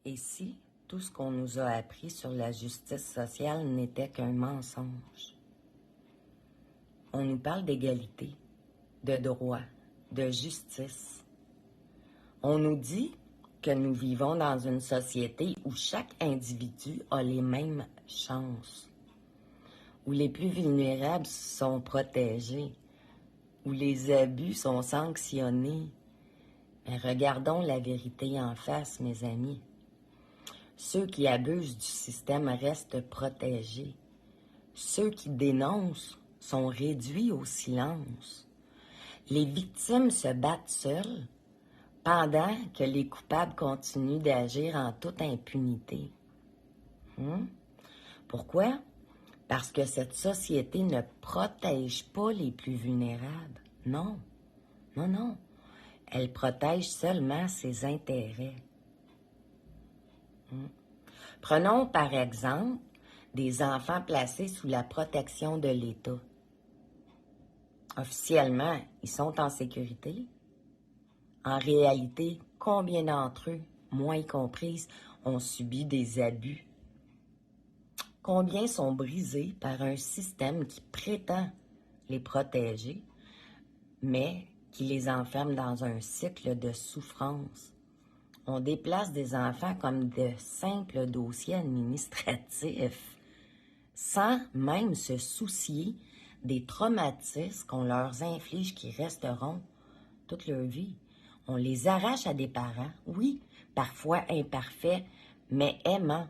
Et si tout ce qu'on nous a appris sur la justice sociale n'était qu'un mensonge? On nous parle d'égalité, de droit, de justice. On nous dit que nous vivons dans une société où chaque individu a les mêmes chances, où les plus vulnérables sont protégés, où les abus sont sanctionnés. Mais regardons la vérité en face, mes amis. Ceux qui abusent du système restent protégés. Ceux qui dénoncent sont réduits au silence. Les victimes se battent seules pendant que les coupables continuent d'agir en toute impunité. Pourquoi? Parce que cette société ne protège pas les plus vulnérables. Non, non, non. Elle protège seulement ses intérêts. Prenons par exemple des enfants placés sous la protection de l'État. Officiellement, ils sont en sécurité. En réalité, combien d'entre eux, moi y comprise, ont subi des abus? Combien sont brisés par un système qui prétend les protéger, mais qui les enferme dans un cycle de souffrance? On déplace des enfants comme de simples dossiers administratifs, sans même se soucier des traumatismes qu'on leur inflige qui resteront toute leur vie. On les arrache à des parents, oui, parfois imparfaits, mais aimants,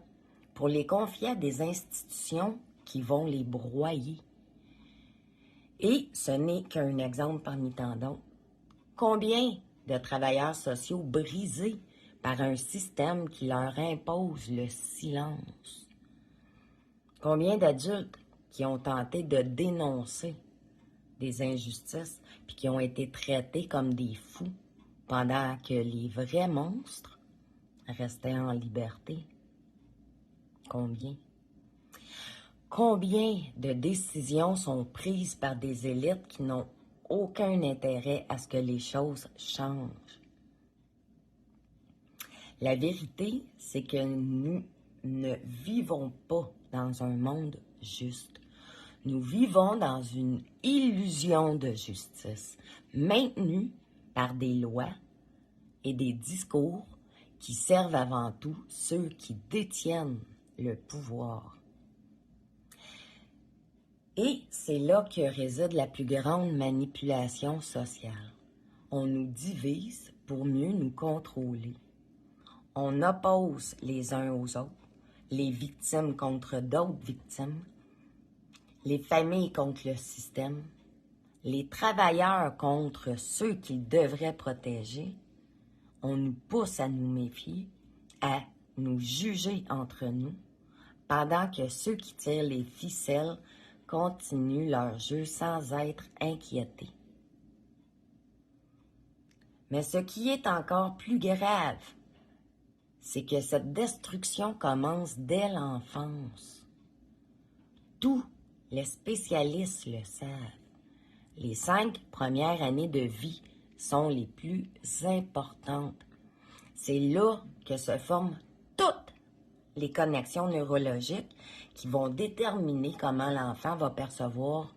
pour les confier à des institutions qui vont les broyer. Et ce n'est qu'un exemple parmi tant d'autres. Combien de travailleurs sociaux brisés par un système qui leur impose le silence? Combien d'adultes qui ont tenté de dénoncer des injustices puis qui ont été traités comme des fous pendant que les vrais monstres restaient en liberté? Combien? Combien de décisions sont prises par des élites qui n'ont aucun intérêt à ce que les choses changent? La vérité, c'est que nous ne vivons pas dans un monde juste. Nous vivons dans une illusion de justice, maintenue par des lois et des discours qui servent avant tout ceux qui détiennent le pouvoir. Et c'est là que réside la plus grande manipulation sociale. On nous divise pour mieux nous contrôler. On oppose les uns aux autres, les victimes contre d'autres victimes, les familles contre le système, les travailleurs contre ceux qu'ils devraient protéger. On nous pousse à nous méfier, à nous juger entre nous, pendant que ceux qui tirent les ficelles continuent leur jeu sans être inquiétés. Mais ce qui est encore plus grave, c'est que cette destruction commence dès l'enfance. Tous les spécialistes le savent. Les 5 premières années de vie sont les plus importantes. C'est là que se forment toutes les connexions neurologiques qui vont déterminer comment l'enfant va percevoir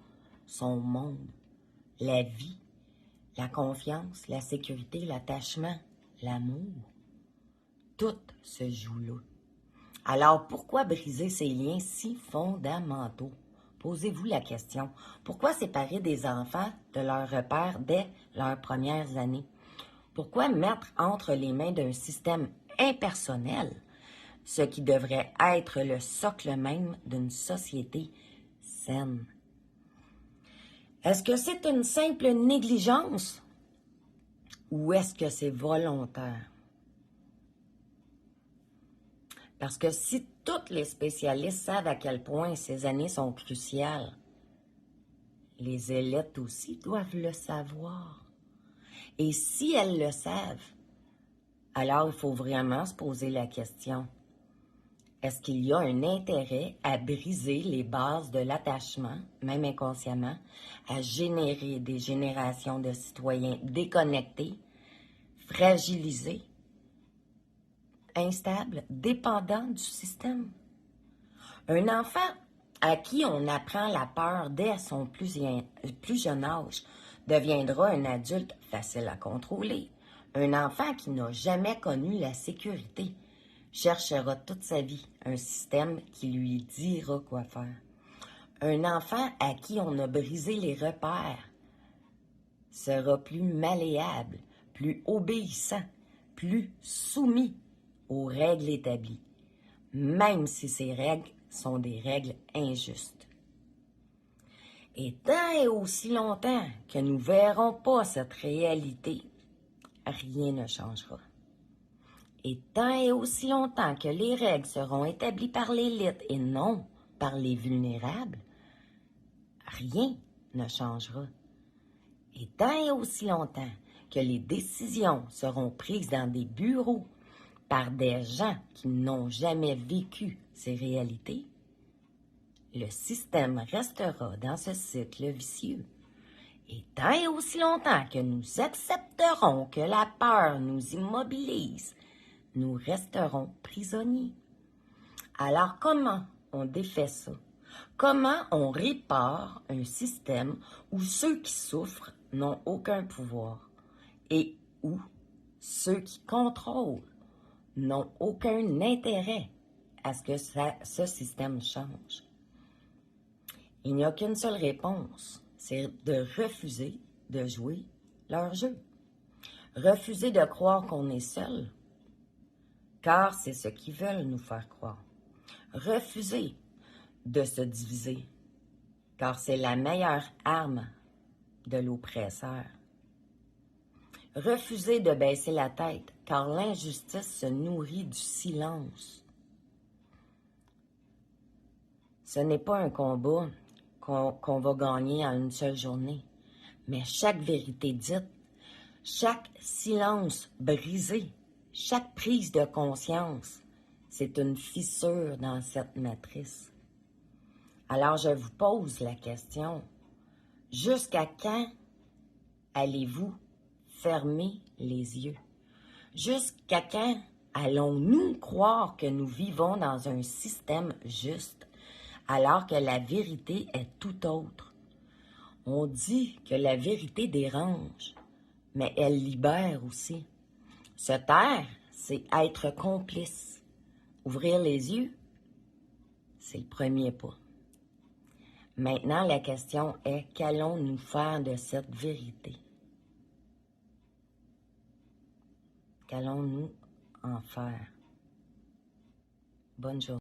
son monde, la vie, la confiance, la sécurité, l'attachement, l'amour. Tout se joue là. Alors, pourquoi briser ces liens si fondamentaux? Posez-vous la question. Pourquoi séparer des enfants de leurs repères dès leurs premières années? Pourquoi mettre entre les mains d'un système impersonnel ce qui devrait être le socle même d'une société saine? Est-ce que c'est une simple négligence ou est-ce que c'est volontaire? Parce que si tous les spécialistes savent à quel point ces années sont cruciales, les élites aussi doivent le savoir. Et si elles le savent, alors il faut vraiment se poser la question, est-ce qu'il y a un intérêt à briser les bases de l'attachement, même inconsciemment, à générer des générations de citoyens déconnectés, fragilisés, instable, dépendant du système. Un enfant à qui on apprend la peur dès son plus jeune âge deviendra un adulte facile à contrôler. Un enfant qui n'a jamais connu la sécurité cherchera toute sa vie un système qui lui dira quoi faire. Un enfant à qui on a brisé les repères sera plus malléable, plus obéissant, plus soumis aux règles établies, même si ces règles sont des règles injustes. Et tant et aussi longtemps que nous ne verrons pas cette réalité, rien ne changera. Et tant et aussi longtemps que les règles seront établies par l'élite et non par les vulnérables, rien ne changera. Et tant et aussi longtemps que les décisions seront prises dans des bureaux par des gens qui n'ont jamais vécu ces réalités, le système restera dans ce cycle vicieux. Et tant et aussi longtemps que nous accepterons que la peur nous immobilise, nous resterons prisonniers. Alors comment on défait ça? Comment on répare un système où ceux qui souffrent n'ont aucun pouvoir et où ceux qui contrôlent n'ont aucun intérêt à ce que ce système change? Il n'y a qu'une seule réponse, c'est de refuser de jouer leur jeu. Refuser de croire qu'on est seul, car c'est ce qu'ils veulent nous faire croire. Refuser de se diviser, car c'est la meilleure arme de l'oppresseur. Refuser de baisser la tête, car l'injustice se nourrit du silence. Ce n'est pas un combat qu'on va gagner en une seule journée, mais chaque vérité dite, chaque silence brisé, chaque prise de conscience, c'est une fissure dans cette matrice. Alors je vous pose la question, jusqu'à quand allez-vous fermer les yeux? Jusqu'à quand allons-nous croire que nous vivons dans un système juste, alors que la vérité est tout autre? On dit que la vérité dérange, mais elle libère aussi. Se taire, c'est être complice. Ouvrir les yeux, c'est le premier pas. Maintenant, la question est, qu'allons-nous faire de cette vérité? Qu'allons-nous en faire? Bonne journée.